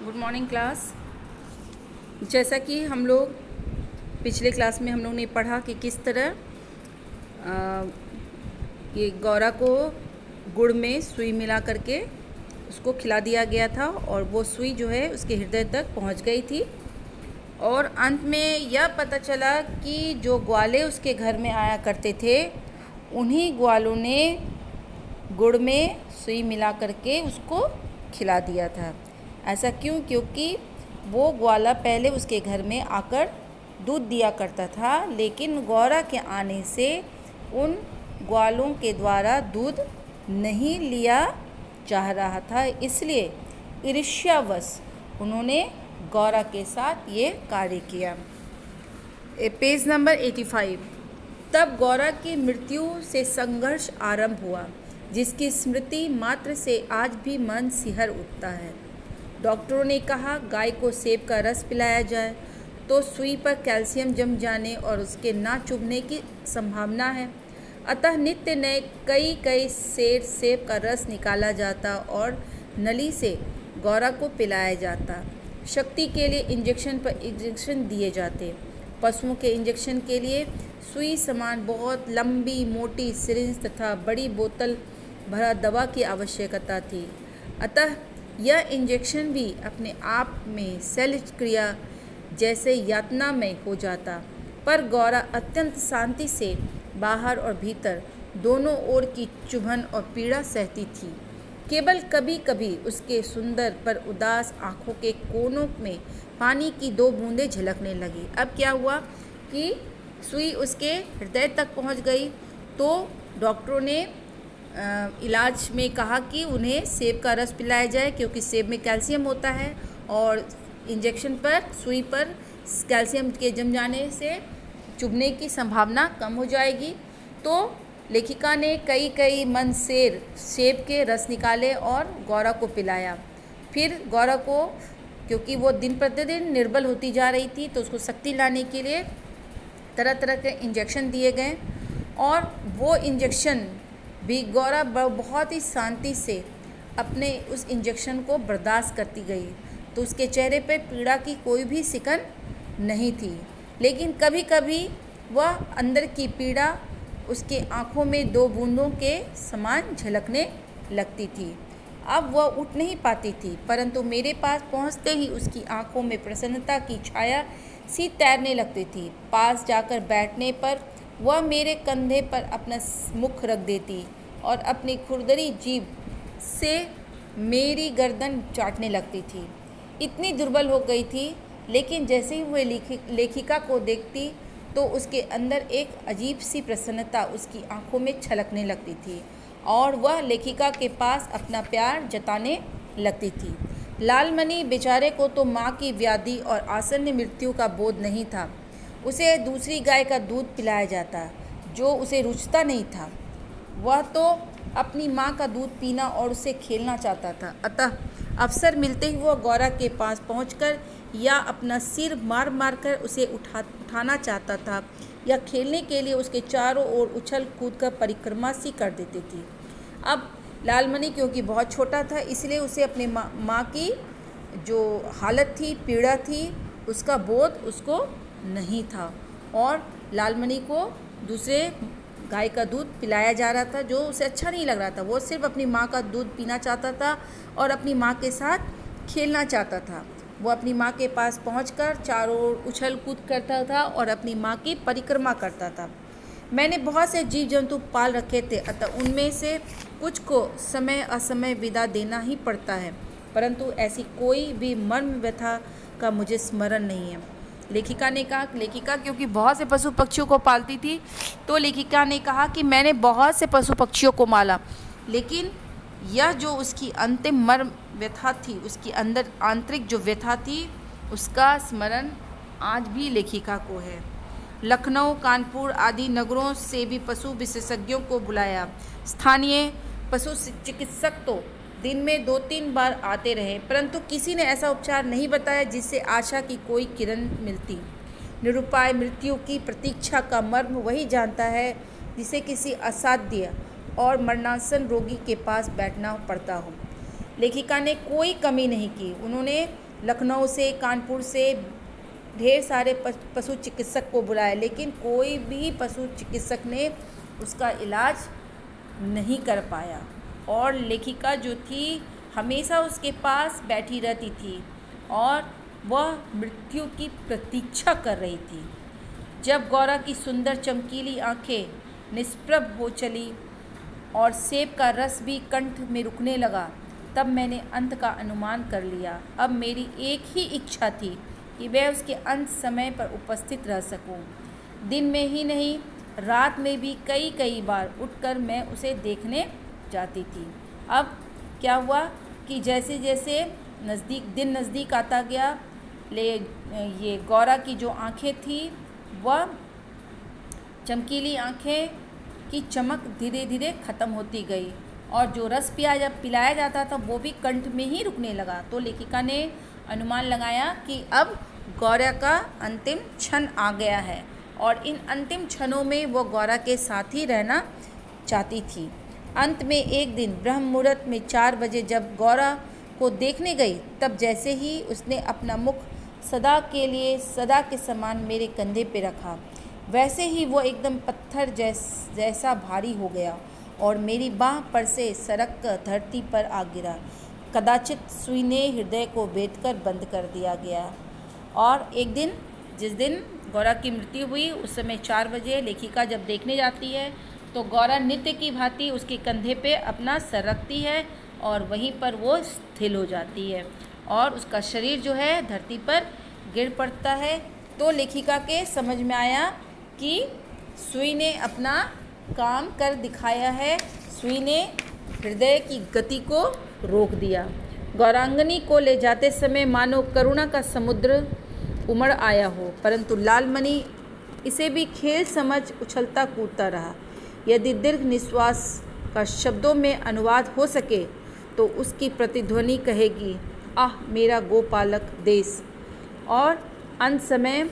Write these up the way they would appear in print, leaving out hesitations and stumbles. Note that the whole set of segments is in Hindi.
Good morning class. जैसा कि हम लोग पिछले क्लास में हम लोग ने पढ़ा कि किस तरह ये गौरा को गुड़ में सुई मिला करके उसको खिला दिया गया था और वो सुई जो है उसके हृदय तक पहुंच गई थी। और अंत में यह पता चला कि जो ग्वाले उसके घर में आया करते थे उन्हीं ग्वालों ने गुड़ में सुई मिला करके उसको खिला दिया था। ऐसा क्यों? क्योंकि वो ग्वाला पहले उसके घर में आकर दूध दिया करता था, लेकिन गौरा के आने से उन ग्वालों के द्वारा दूध नहीं लिया जा रहा था, इसलिए ईर्ष्यावश उन्होंने गौरा के साथ ये कार्य किया। Page number 85। तब गौरा की मृत्यु से संघर्ष आरंभ हुआ, जिसकी स्मृति मात्र से आज भी मन सिहर उठता है। डॉक्टरों ने कहा गाय को सेब का रस पिलाया जाए तो सुई पर कैल्शियम जम जाने और उसके ना चुभने की संभावना है। अतः नित्य नए कई सेर सेब का रस निकाला जाता और नली से गौरा को पिलाया जाता। शक्ति के लिए इंजेक्शन पर इंजेक्शन दिए जाते। पशुओं के इंजेक्शन के लिए सुई समान बहुत लंबी मोटी सिरिंज तथा बड़ी बोतल भरा दवा की आवश्यकता थी। अतः यह इंजेक्शन भी अपने आप में शल्य क्रिया जैसे यातनामय हो जाता। पर गौरा अत्यंत शांति से बाहर और भीतर दोनों ओर की चुभन और पीड़ा सहती थी। केवल कभी कभी उसके सुंदर पर उदास आँखों के कोनों में पानी की 2 बूंदें झलकने लगी। अब क्या हुआ कि सुई उसके हृदय तक पहुंच गई, तो डॉक्टरों ने इलाज में कहा कि उन्हें सेब का रस पिलाया जाए, क्योंकि सेब में कैल्शियम होता है और इंजेक्शन पर सुई पर कैल्शियम के जम जाने से चुभने की संभावना कम हो जाएगी। तो लेखिका ने कई मन सेर सेब के रस निकाले और गौरा को पिलाया। फिर गौरा को, क्योंकि वो दिन प्रतिदिन निर्बल होती जा रही थी, तो उसको शक्ति लाने के लिए तरह तरह के इंजेक्शन दिए गए और वो इंजेक्शन भी गौरा बहुत ही शांति से अपने उस इंजेक्शन को बर्दाश्त करती गई। तो उसके चेहरे पर पीड़ा की कोई भी सिकन नहीं थी, लेकिन कभी कभी वह अंदर की पीड़ा उसके आँखों में 2 बूंदों के समान झलकने लगती थी। अब वह उठ नहीं पाती थी, परंतु मेरे पास पहुँचते ही उसकी आँखों में प्रसन्नता की छाया सी तैरने लगती थी। पास जाकर बैठने पर वह मेरे कंधे पर अपना मुख रख देती और अपनी खुरदरी जीभ से मेरी गर्दन चाटने लगती थी। इतनी दुर्बल हो गई थी, लेकिन जैसे ही वह लेखिका को देखती तो उसके अंदर एक अजीब सी प्रसन्नता उसकी आंखों में छलकने लगती थी और वह लेखिका के पास अपना प्यार जताने लगती थी। लालमणि बेचारे को तो माँ की व्याधि और आसन्न मृत्यु का बोध नहीं था। उसे दूसरी गाय का दूध पिलाया जाता, जो उसे रुचता नहीं था। वह तो अपनी माँ का दूध पीना और उससे खेलना चाहता था। अतः अवसर मिलते ही वह गौरा के पास पहुंचकर या अपना सिर मार मार कर उसे उठाना चाहता था या खेलने के लिए उसके चारों ओर उछल कूद कर परिक्रमा सी कर देती थी। अब लालमणि क्योंकि बहुत छोटा था, इसलिए उसे अपने माँ की जो हालत थी, पीड़ा थी, उसका बोध उसको नहीं था और लालमणि को दूसरे गाय का दूध पिलाया जा रहा था, जो उसे अच्छा नहीं लग रहा था। वो सिर्फ अपनी माँ का दूध पीना चाहता था और अपनी माँ के साथ खेलना चाहता था। वो अपनी माँ के पास पहुंचकर चारों ओर उछल कूद करता था और अपनी माँ की परिक्रमा करता था। मैंने बहुत से जीव जंतु पाल रखे थे, अतः उनमें से कुछ को समय असमय विदा देना ही पड़ता है, परंतु ऐसी कोई भी मर्म व्यथा का मुझे स्मरण नहीं है। लेखिका ने कहा, लेखिका क्योंकि बहुत से पशु पक्षियों को पालती थी, तो लेखिका ने कहा कि मैंने बहुत से पशु पक्षियों को माला, लेकिन यह जो उसकी अंतिम मर्म व्यथा थी, उसकी अंदर आंतरिक जो व्यथा थी, उसका स्मरण आज भी लेखिका को है। लखनऊ, कानपुर आदि नगरों से भी पशु विशेषज्ञों को बुलाया। स्थानीय पशु चिकित्सक तो दिन में 2-3 बार आते रहे, परंतु किसी ने ऐसा उपचार नहीं बताया जिससे आशा की कोई किरण मिलती। निरुपाय मृत्यु की प्रतीक्षा का मर्म वही जानता है जिसे किसी असाध्य और मरणासन रोगी के पास बैठना पड़ता हो। लेखिका ने कोई कमी नहीं की। उन्होंने लखनऊ से, कानपुर से ढेर सारे पशु चिकित्सक को बुलाया, लेकिन कोई भी पशु चिकित्सक ने उसका इलाज नहीं कर पाया। और लेखिका जो थी हमेशा उसके पास बैठी रहती थी और वह मृत्यु की प्रतीक्षा कर रही थी। जब गौरा की सुंदर चमकीली आंखें निष्प्रभ हो चली और सेब का रस भी कंठ में रुकने लगा, तब मैंने अंत का अनुमान कर लिया। अब मेरी एक ही इच्छा थी कि मैं उसके अंत समय पर उपस्थित रह सकूं। दिन में ही नहीं, रात में भी कई कई बार उठकर मैं उसे देखने जाती थी। अब क्या हुआ कि जैसे जैसे दिन नज़दीक आता गया, ये गौरा की जो आंखें थी वह चमकीली आंखें की चमक धीरे धीरे ख़त्म होती गई और जो रस पिलाया जाता था वो भी कंठ में ही रुकने लगा। तो लेखिका ने अनुमान लगाया कि अब गौरा का अंतिम क्षण आ गया है और इन अंतिम क्षणों में वो गौरा के साथ ही रहना चाहती थी। अंत में एक दिन ब्रह्म मुहूर्त में 4 बजे जब गौरा को देखने गई, तब जैसे ही उसने अपना मुख सदा के समान मेरे कंधे पे रखा, वैसे ही वो एकदम पत्थर जैसा भारी हो गया और मेरी बाह पर से सरक कर धरती पर आ गिरा। कदाचित सुई ने हृदय को बेधकर बंद कर दिया गया। और एक दिन, जिस दिन गौरा की मृत्यु हुई, उस समय 4 बजे लेखिका जब देखने जाती है तो गौरा नित्य की भांति उसके कंधे पे अपना सर रखती है और वहीं पर वो स्थिर हो जाती है और उसका शरीर जो है धरती पर गिर पड़ता है। तो लेखिका के समझ में आया कि सुई ने अपना काम कर दिखाया है, सुई ने हृदय की गति को रोक दिया। गौरांगनी को ले जाते समय मानो करुणा का समुद्र उमड़ आया हो, परंतु लालमणि इसे भी खेल समझ उछलता कूदता रहा। यदि दीर्घ निश्वास का शब्दों में अनुवाद हो सके तो उसकी प्रतिध्वनि कहेगी, आह मेरा गोपालक देश। और अंत समय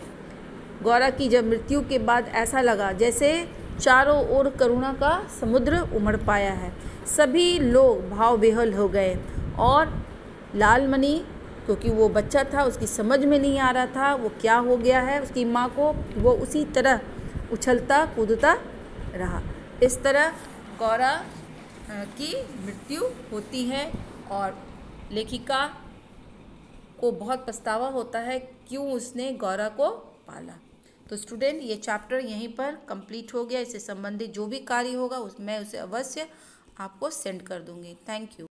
गौरा की जब मृत्यु के बाद ऐसा लगा जैसे चारों ओर करुणा का समुद्र उमड़ पाया है। सभी लोग भाव विह्वल हो गए और लालमणि, क्योंकि वो बच्चा था, उसकी समझ में नहीं आ रहा था वो क्या हो गया है उसकी माँ को, वो उसी तरह उछलता कूदता रहा। इस तरह गौरा की मृत्यु होती है और लेखिका को बहुत पछतावा होता है क्यों उसने गौरा को पाला। तो स्टूडेंट, ये चैप्टर यहीं पर कंप्लीट हो गया। इससे संबंधित जो भी कार्य होगा मैं उसे अवश्य आपको सेंड कर दूंगी। Thank you.